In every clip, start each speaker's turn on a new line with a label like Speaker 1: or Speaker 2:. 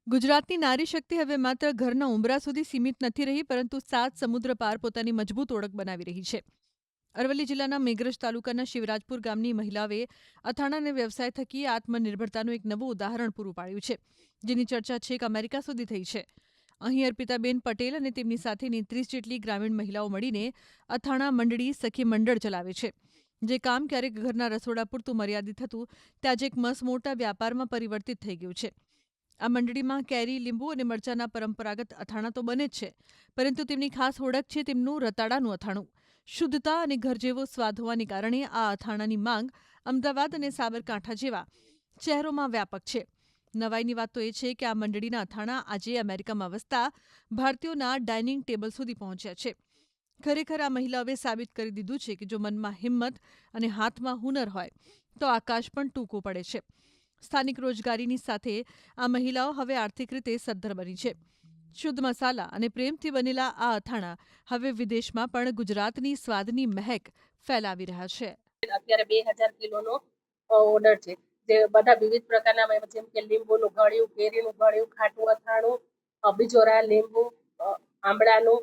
Speaker 1: ગુજરાતની નારી શક્તિ હવે માત્ર ઘરના ઉંબરા સુધી સીમિત નથી રહી, પરંતુ સાત સમુદ્ર પાર પોતાની મજબૂત ઓળખ બનાવી રહી છે. અરવલ્લી જિલ્લાના મેઘરજ તાલુકાના શિવરાજપુર ગામની મહિલાઓએ અથાણા અને વ્યવસાય થકી આત્મનિર્ભરતાનું એક નવું ઉદાહરણ પૂરું પાડ્યું છે, જેની ચર્ચા છેક અમેરિકા સુધી થઈ છે. અહીં અર્પિતાબેન પટેલ અને તેમની સાથેની 30 જેટલી ગ્રામીણ મહિલાઓ મળીને અથાણા મંડળી સખી મંડળ ચલાવે છે. જે કામ ક્યારેક ઘરના રસોડા પૂરતું મર્યાદિત હતું, તે આજે એક મસ મોટા વ્યાપારમાં પરિવર્તિત થઈ ગયું છે. આ મંડળીમાં કેરી, લીંબુ અને મરચાના પરંપરાગત અથાણા તો બને જ છે, પરંતુ તેમની ખાસ ઓળખ છે તેમનું રતાળાનું અથાણું. શુદ્ધતા અને ઘર જેવો સ્વાદ હોવાને કારણે આ અથાણાની માંગ અમદાવાદ અને સાબરકાંઠા જેવા શહેરોમાં વ્યાપક છે. નવાઈની વાત તો એ છે કે આ મંડળીના અથાણા આજે અમેરિકામાં વસતા ભારતીયોના ડાઇનિંગ ટેબલ સુધી પહોંચ્યા છે. ખરેખર આ મહિલાઓએ સાબિત કરી દીધું છે કે જો મનમાં હિંમત અને હાથમાં હુનર હોય તો આકાશ પણ ટૂંકું પડે છે. સ્થાનિક રોજગારીની સાથે આ મહિલાઓ હવે આર્થિક રીતે સદ્ધર બની છે. શુદ્ધ મસાલા અને પ્રેમથી બનેલા આ અથાણા હવે વિદેશમાં પણ ગુજરાતની સ્વાદની મહેક ફેલાવી રહ્યા છે.
Speaker 2: અત્યારે 2000 કિલોનો ઓર્ડર છે, જે બધા વિવિધ પ્રકારના, જેમ કે લીંબુનું ગળ્યું, કેરીનું ગળ્યું, ખાટું અથાણું, બિજોરા, લીંબુ, આંબળાનું,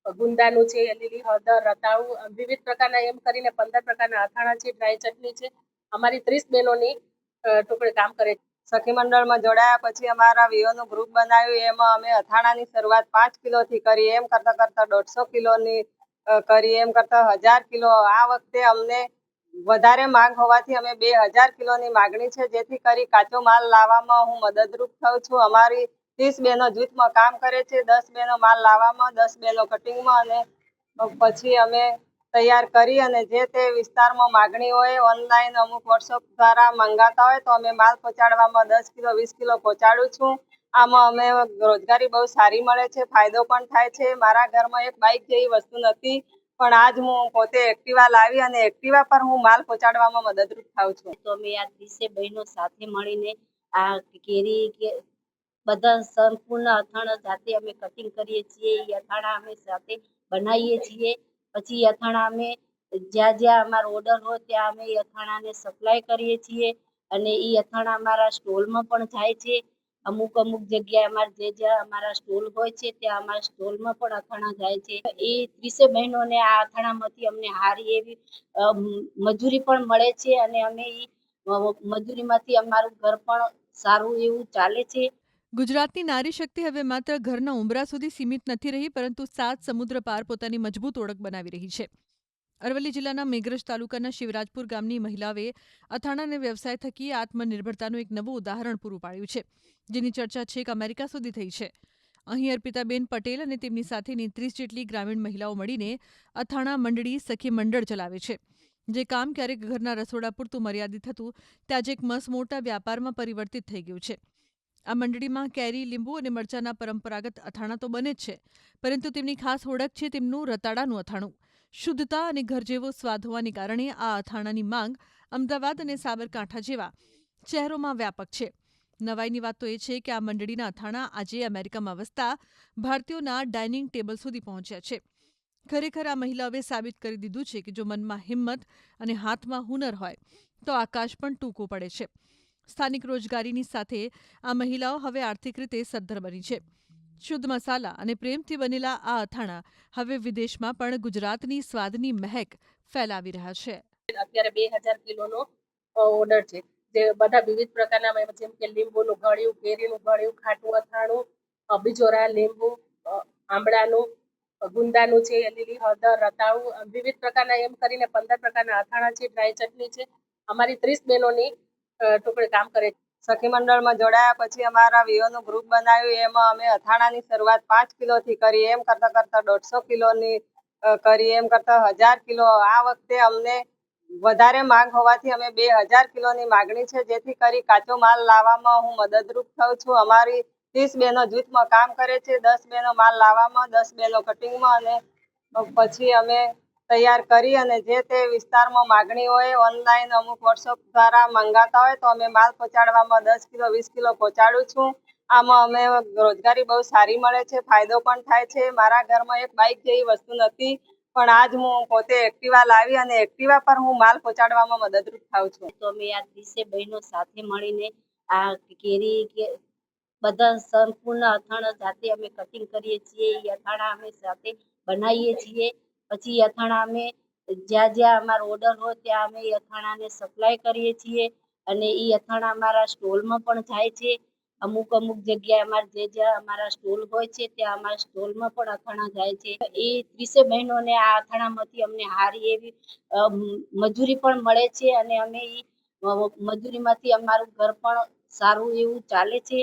Speaker 2: ગુંદાનું છે, લીલી હળદર, રતાળું, વિવિધ પ્રકારના એમ કરીને 15 પ્રકારના અથાણા છે. ડ્રાય ચટણી છે. અમારી 30 બહેનોની ટુકડી કામ કરે છે. સખી મંડળમાં જોડાયા પછી અમારા વિયોનું ગ્રુપ બનાવ્યું. એમાં અમે અથાણાની શરૂઆત 5 કિલોથી કરી, એમ કરતાં કરતાં 150 કિલોની કરી, એમ કરતાં 1000 કિલો. આ વખતે અમને વધારે માંગ હોવાથી અમે 2000 કિલોની માગણી છે, જેથી કરી કાચો માલ લાવવામાં હું મદદરૂપ થઉં છું. અમારી 30 બહેનો જૂથમાં કામ કરે છે. 10 બહેનો માલ લાવવામાં, 10 બહેનો કટિંગમાં, અને પછી અમે તૈયાર કરી અને જે તે વિસ્તારમાં માગણી હોય, ઓનલાઈન અમુક વોટ્સઅપ દ્વારા મંગાતા હોય તો અમે માલ પહોંચાડવામાં 10 કિલો 20 કિલો પહોંચાડું છું. આમાં અમે રોજગારી બહુ સારી મળે છે, ફાયદો પણ થાય છે. મારા ઘરમાં એક બાઇક જેવી વસ્તુ નથી, પણ આજ હું પોતે એક્ટિવા લાવી અને એક્ટિવા પર હું માલ પહોંચાડવામાં મદદરૂપ થાઉં છું.
Speaker 3: તો અમે આ 30 બહેનો સાથે મળીને આ કેરી કે બધા સંપૂર્ણ અથાણા સાથે અમે કટિંગ કરીએ છીએ. એ અથાણા અમે સાથે બનાવીએ છીએ. પછી એ અથાણા અમે જ્યાં જ્યાં અમારો ઓર્ડર હોય ત્યાં અમે એ અથાણાને સપ્લાય કરીએ છીએ, અને એ અથાણા અમારા સ્ટોલમાં પણ જાય છે. અમુક જગ્યાએ અમારે જ્યાં અમારા સ્ટોલ હોય છે ત્યાં અમારા સ્ટોલમાં પણ અથાણા જાય છે. એ 30 બહેનોને આ અથાણામાંથી અમને સારી એવી મજૂરી પણ મળે છે, અને અમે એ મજૂરીમાંથી અમારું ઘર પણ સારું એવું ચાલે છે.
Speaker 1: ગુજરાતની નારી શક્તિ હવે માત્ર ઘરના ઉંબરા સુધી સીમિત નથી રહી, પરંતુ સાત સમુદ્ર પાર પોતાની મજબૂત ઓળખ બનાવી રહી છે. અરવલ્લી જિલ્લાના મેઘરજ તાલુકાના શિવરાજપુર ગામની મહિલાઓએ અથાણા અને વ્યવસાય થકી આત્મનિર્ભરતાનું એક નવું ઉદાહરણ પૂરું પાડ્યું છે, જેની ચર્ચા છેક અમેરિકા સુધી થઈ છે. અહીં અર્પિતાબેન પટેલ અને તેમની સાથેની 30 જેટલી ગ્રામીણ મહિલાઓ મળીને અથાણા મંડળી સખી મંડળ ચલાવે છે. જે કામ ક્યારેક ઘરના રસોડા પૂરતું મર્યાદિત હતું, તે આજે એક મસ મોટા વ્યાપારમાં પરિવર્તિત થઈ ગયું છે. આ મંડળીમાં કેરી, લીંબુ અને મરચાના પરંપરાગત અથાણા તો બને જ છે, પરંતુ તેમની ખાસ ઓળખ છે તેમનું રતાળાનું અથાણું. શુદ્ધતા અને ઘર જેવો સ્વાદ હોવાને કારણે આ અથાણાની માંગ અમદાવાદ અને સાબરકાંઠા જેવા શહેરોમાં વ્યાપક છે. નવાઈની વાત તો એ છે કે આ મંડળીના અથાણા આજે અમેરિકામાં વસતા ભારતીયોના ડાઇનિંગ ટેબલ સુધી પહોંચ્યા છે. ખરેખર આ મહિલાઓએ સાબિત કરી દીધું છે કે જો મનમાં હિંમત અને હાથમાં હુનર હોય તો આકાશ પણ ટૂંકું પડે છે. સ્થાનિક રોજગારીની સાથે આ મહિલાઓ હવે આર્થિક રીતે સદ્ધર બની છે. શુદ્ધ મસાલા અને પ્રેમથી બનેલા આ અથાણા હવે વિદેશમાં પણ ગુજરાતની સ્વાદની મહેક ફેલાવી રહ્યા છે.
Speaker 2: અત્યારે 2000 કિલોનો ઓર્ડર છે, જે બધા વિવિધ પ્રકારના, જેમ કે લીંબુનું ગળ્યું, કેરીનું ગળ્યું, ખાટું અથાણું, બિજોરા, લીંબુ, આંબળાનું, ગુંદાનું છે, લીલી હળદર, રતાળું, વિવિધ પ્રકારના એમ કરીને 15 પ્રકારના અથાણા છે. ડ્રાય ચટણી છે. અમારી 30 બહેનોની ટુકડી કામ કરે છે. સખી મંડળમાં જોડાયા પછી અમારા વિયોનું ગ્રુપ બનાવ્યું. એમાં અમે અથાણાની શરૂઆત 5 કિલોથી કરી, એમ કરતાં કરતાં 150 કિલોની કરી, એમ કરતાં 1000 કિલો. આ વખતે અમને વધારે માંગ હોવાથી અમે 2000 કિલોની માગણી છે, જેથી કરી કાચો માલ લાવવામાં હું મદદરૂપ થઉં છું. અમારી 30 બહેનો જૂથમાં કામ કરે છે. 10 બહેનો માલ લાવવામાં, 10 બહેનો કટિંગમાં, અને પછી અમે તૈયાર કરી અને જે તે વિસ્તારમાં માગણી હોય, ઓનલાઈન અમુક વોટ્સઅપ દ્વારા મંગાતા હોય તો અમે માલ પહોંચાડવામાં 10 કિલો 20 કિલો પહોંચાડું છું. આમાં અમે રોજગારી બહુ સારી મળે છે, ફાયદો પણ થાય છે. મારા ઘરમાં એક બાઇક જેવી વસ્તુ નથી, પણ આજ હું પોતે એક્ટિવા લાવી અને એક્ટિવા પર હું માલ પહોંચાડવામાં મદદરૂપ થાઉં છું.
Speaker 3: તો અમે આ 30 બહેનો સાથે મળીને આ કેરી કે બધા સંપૂર્ણ અથાણા જાતે અમે કટિંગ કરીએ છીએ. એ અથાણા અમે જાતે બનાવીએ છીએ. પછી એ અથાણા અમે જ્યાં જ્યાં અમારો ઓર્ડર હોય ત્યાં અમે એ અથાણાને સપ્લાય કરીએ છીએ અને એ અથાણા અમારા સ્ટોલમાં પણ જાય છે. અમુક જગ્યાએ અમારે જ્યાં અમારા સ્ટોલ હોય છે ત્યાં અમારા સ્ટોલમાં પણ અથાણા જાય છે. એ 30 બહેનોને આ અથાણામાંથી અમને સારી એવી મજૂરી પણ મળે છે અને અમે એ મજૂરીમાંથી અમારું ઘર પણ સારું એવું ચાલે છે.